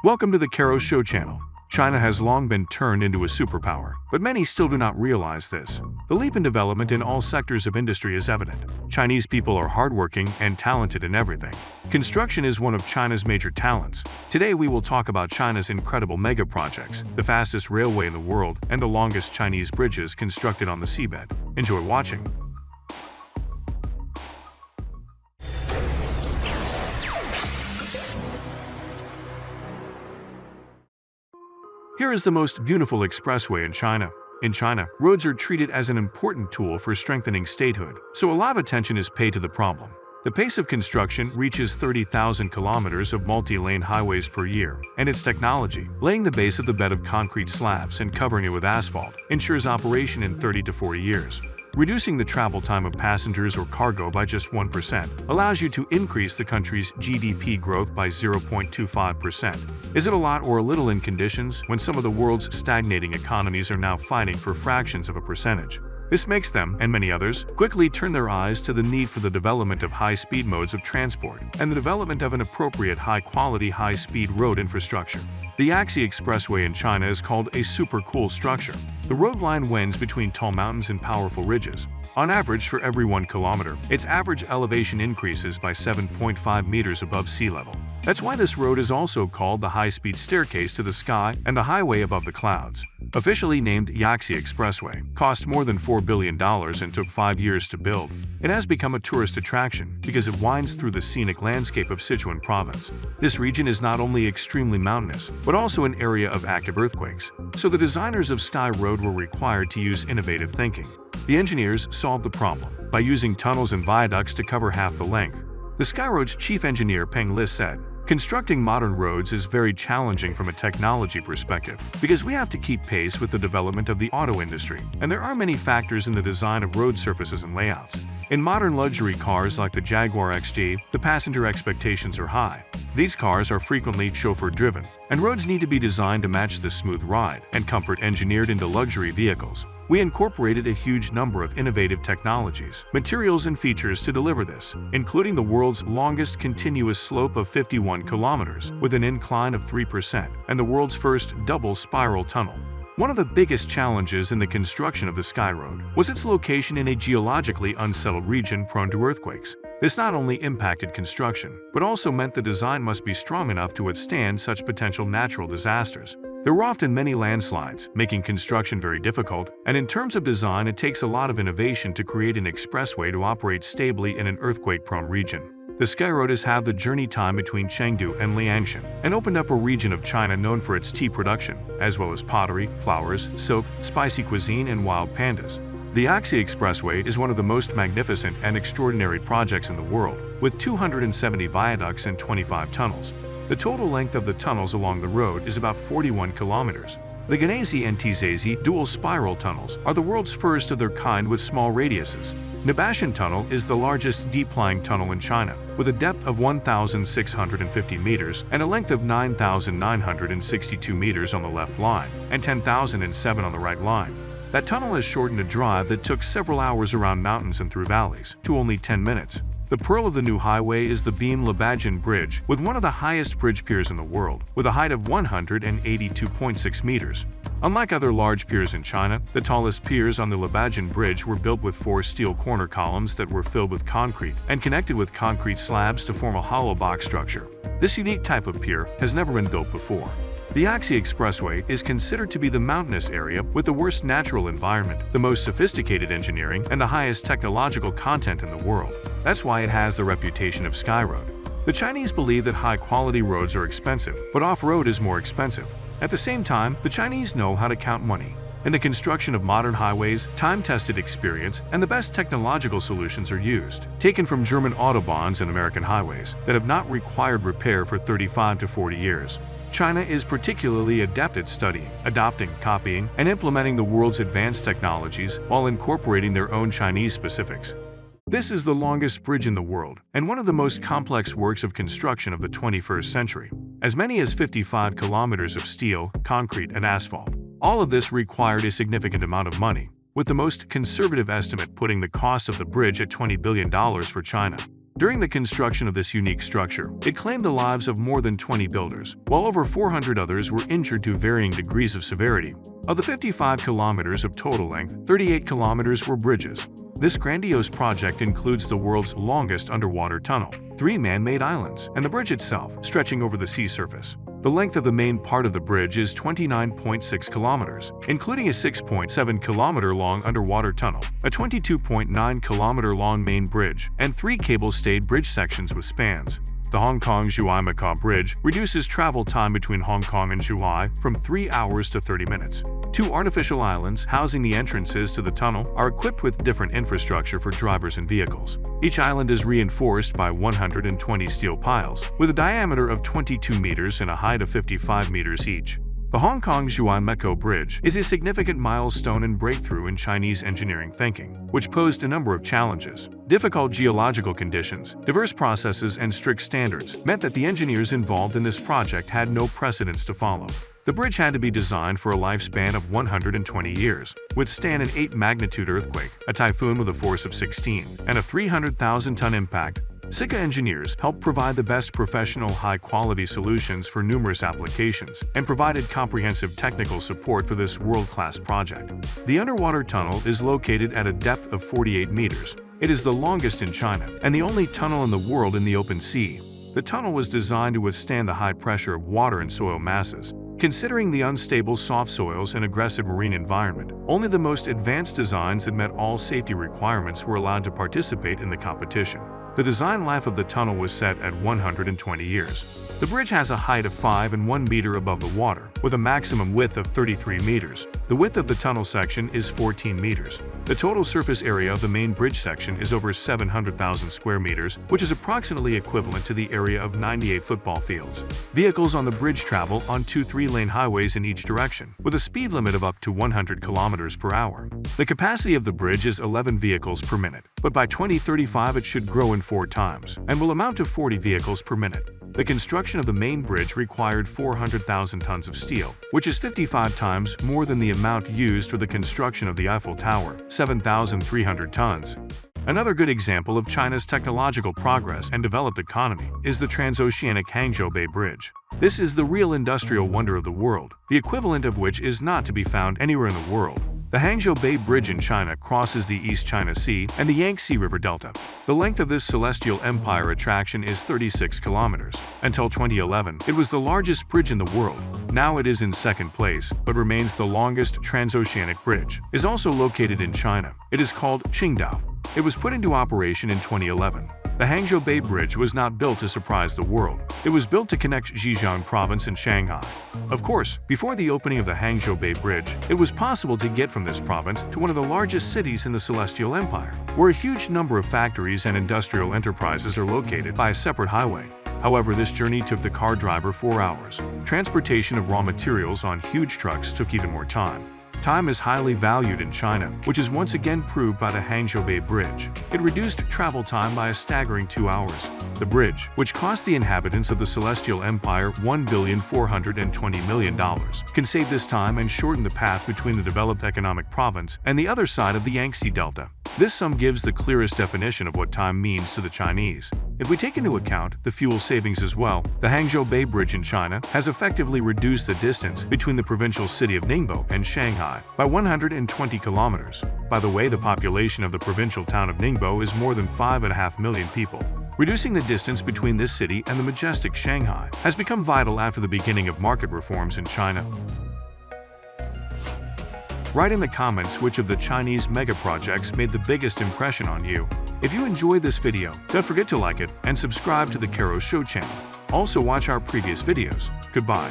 Welcome to the Karo Show channel. China has long been turned into a superpower, but many still do not realize this. The leap in development in all sectors of industry is evident. Chinese people are hardworking and talented in everything. Construction is one of China's major talents. Today we will talk about China's incredible mega projects, the fastest railway in the world, and the longest Chinese bridges constructed on the seabed. Enjoy watching. Here is the most beautiful expressway in China. In China, roads are treated as an important tool for strengthening statehood, so a lot of attention is paid to the problem. The pace of construction reaches 30,000 kilometers of multi-lane highways per year, and its technology, laying the base of the bed of concrete slabs and covering it with asphalt, ensures operation in 30 to 40 years. Reducing the travel time of passengers or cargo by just 1% allows you to increase the country's GDP growth by 0.25%. Is it a lot or a little in conditions when some of the world's stagnating economies are now fighting for fractions of a percentage? This makes them, and many others, quickly turn their eyes to the need for the development of high-speed modes of transport and the development of an appropriate high-quality high-speed road infrastructure. The Yaxi Expressway in China is called a super cool structure. The road line winds between tall mountains and powerful ridges. On average, for every 1 kilometer, its average elevation increases by 7.5 meters above sea level. That's why this road is also called the high-speed staircase to the sky and the highway above the clouds. Officially named Yaxi Expressway, cost more than $4 billion and took 5 years to build. It has become a tourist attraction because it winds through the scenic landscape of Sichuan province. This region is not only extremely mountainous, but also an area of active earthquakes. So the designers of Sky Road were required to use innovative thinking. The engineers solved the problem by using tunnels and viaducts to cover half the length. The Sky Road's chief engineer Peng Li said, "Constructing modern roads is very challenging from a technology perspective because we have to keep pace with the development of the auto industry, and there are many factors in the design of road surfaces and layouts. In modern luxury cars like the Jaguar XJ, the passenger expectations are high. These cars are frequently chauffeur-driven, and roads need to be designed to match the smooth ride and comfort engineered into luxury vehicles. We incorporated a huge number of innovative technologies, materials, and features to deliver this, including the world's longest continuous slope of 51 kilometers with an incline of 3% and the world's first double spiral tunnel." One of the biggest challenges in the construction of the Sky Road was its location in a geologically unsettled region prone to earthquakes. This not only impacted construction, but also meant the design must be strong enough to withstand such potential natural disasters. There were often many landslides, making construction very difficult, and in terms of design it takes a lot of innovation to create an expressway to operate stably in an earthquake-prone region. The Sky Road has halved the journey time between Chengdu and Liangshan and opened up a region of China known for its tea production, as well as pottery, flowers, silk, spicy cuisine, and wild pandas. The Yaxi Expressway is one of the most magnificent and extraordinary projects in the world, with 270 viaducts and 25 tunnels. The total length of the tunnels along the road is about 41 kilometers. The Ganesi and Tizesi dual spiral tunnels are the world's first of their kind with small radiuses. Nabashan Tunnel is the largest deep-lying tunnel in China, with a depth of 1,650 meters and a length of 9,962 meters on the left line and 10,007 on the right line. That tunnel has shortened a drive that took several hours around mountains and through valleys to only 10 minutes. The pearl of the new highway is the Beam-Lebajan Bridge, with one of the highest bridge piers in the world, with a height of 182.6 meters. Unlike other large piers in China, the tallest piers on the Lebajan Bridge were built with 4 steel corner columns that were filled with concrete and connected with concrete slabs to form a hollow box structure. This unique type of pier has never been built before. The Yaxi Expressway is considered to be the mountainous area with the worst natural environment, the most sophisticated engineering, and the highest technological content in the world. That's why it has the reputation of Sky Road. The Chinese believe that high-quality roads are expensive, but off-road is more expensive. At the same time, the Chinese know how to count money. In the construction of modern highways, time-tested experience and the best technological solutions are used, taken from German autobahns and American highways that have not required repair for 35 to 40 years. China is particularly adept at studying, adopting, copying, and implementing the world's advanced technologies while incorporating their own Chinese specifics. This is the longest bridge in the world and one of the most complex works of construction of the 21st century. As many as 55 kilometers of steel, concrete, and asphalt. All of this required a significant amount of money, with the most conservative estimate putting the cost of the bridge at $20 billion for China. During the construction of this unique structure, it claimed the lives of more than 20 builders, while over 400 others were injured to varying degrees of severity. Of the 55 kilometers of total length, 38 kilometers were bridges. This grandiose project includes the world's longest underwater tunnel, 3 man-made islands, and the bridge itself, stretching over the sea surface. The length of the main part of the bridge is 29.6 kilometers, including a 6.7 kilometer long underwater tunnel, a 22.9 kilometer long main bridge, and 3 cable-stayed bridge sections with spans. The Kong-Zhuhai-Macau Bridge reduces travel time between Hong Kong and Zhuhai from 3 hours to 30 minutes. 2 artificial islands housing the entrances to the tunnel are equipped with different infrastructure for drivers and vehicles. Each island is reinforced by 120 steel piles, with a diameter of 22 meters and a height of 55 meters each. The Hong Kong-Zhuhai-Macau Bridge is a significant milestone and breakthrough in Chinese engineering thinking, which posed a number of challenges. Difficult geological conditions, diverse processes, and strict standards meant that the engineers involved in this project had no precedents to follow. The bridge had to be designed for a lifespan of 120 years, withstand an 8-magnitude earthquake, a typhoon with a force of 16, and a 300,000-ton impact. Sika engineers helped provide the best professional, high-quality solutions for numerous applications and provided comprehensive technical support for this world-class project. The underwater tunnel is located at a depth of 48 meters. It is the longest in China and the only tunnel in the world in the open sea. The tunnel was designed to withstand the high pressure of water and soil masses. Considering the unstable soft soils and aggressive marine environment, only the most advanced designs that met all safety requirements were allowed to participate in the competition. The design life of the tunnel was set at 120 years. The bridge has a height of 5.1 meters above the water, with a maximum width of 33 meters. The width of the tunnel section is 14 meters. The total surface area of the main bridge section is over 700,000 square meters, which is approximately equivalent to the area of 98 football fields. Vehicles on the bridge travel on 2 3-lane highways in each direction, with a speed limit of up to 100 kilometers per hour. The capacity of the bridge is 11 vehicles per minute, but by 2035 it should grow in 4 times, and will amount to 40 vehicles per minute. The construction of the main bridge required 400,000 tons of steel, which is 55 times more than the amount used for the construction of the Eiffel Tower, 7,300 tons. Another good example of China's technological progress and developed economy is the transoceanic Hangzhou Bay Bridge. This is the real industrial wonder of the world, the equivalent of which is not to be found anywhere in the world. The Hangzhou Bay Bridge in China crosses the East China Sea and the Yangtze River Delta. The length of this celestial empire attraction is 36 kilometers. Until 2011, it was the largest bridge in the world. Now it is in second place, but remains the longest transoceanic bridge. It is also located in China. It is called Qingdao. It was put into operation in 2011. The Hangzhou Bay Bridge was not built to surprise the world. It was built to connect Zhejiang Province and Shanghai. Of course, before the opening of the Hangzhou Bay Bridge, it was possible to get from this province to one of the largest cities in the Celestial Empire, where a huge number of factories and industrial enterprises are located by a separate highway. However, this journey took the car driver 4 hours. Transportation of raw materials on huge trucks took even more time. Time is highly valued in China, which is once again proved by the Hangzhou Bay Bridge. It reduced travel time by a staggering 2 hours. The bridge, which cost the inhabitants of the Celestial Empire $1,420 million, can save this time and shorten the path between the developed economic province and the other side of the Yangtze Delta. This sum gives the clearest definition of what time means to the Chinese. If we take into account the fuel savings as well, the Hangzhou Bay Bridge in China has effectively reduced the distance between the provincial city of Ningbo and Shanghai by 120 kilometers. By the way, the population of the provincial town of Ningbo is more than 5.5 million people. Reducing the distance between this city and the majestic Shanghai has become vital after the beginning of market reforms in China. Write in the comments which of the Chinese mega projects made the biggest impression on you. If you enjoyed this video, don't forget to like it and subscribe to the Karo Show channel. Also watch our previous videos. Goodbye.